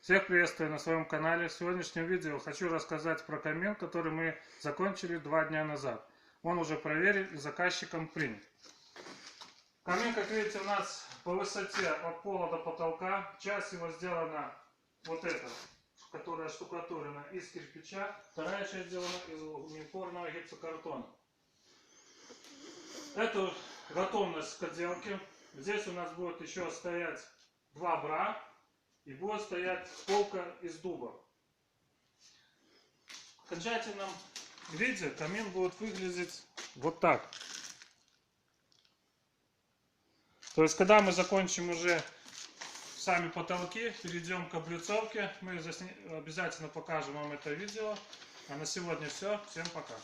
Всех приветствую на своем канале. В сегодняшнем видео хочу рассказать про камин, который мы закончили 2 дня назад. Он уже проверен и заказчиком принят. Камин, как видите, у нас по высоте от пола до потолка. Часть его сделана вот эта, которая штукатурена из кирпича. Вторая часть сделана из униформного гипсокартона. Это готовность к отделке. Здесь у нас будет еще стоять 2 бра. И будет стоять полка из дуба. В окончательном виде камин будет выглядеть вот так. То есть, когда мы закончим уже сами потолки, перейдем к облицовке, мы обязательно покажем вам это видео. А на сегодня все. Всем пока.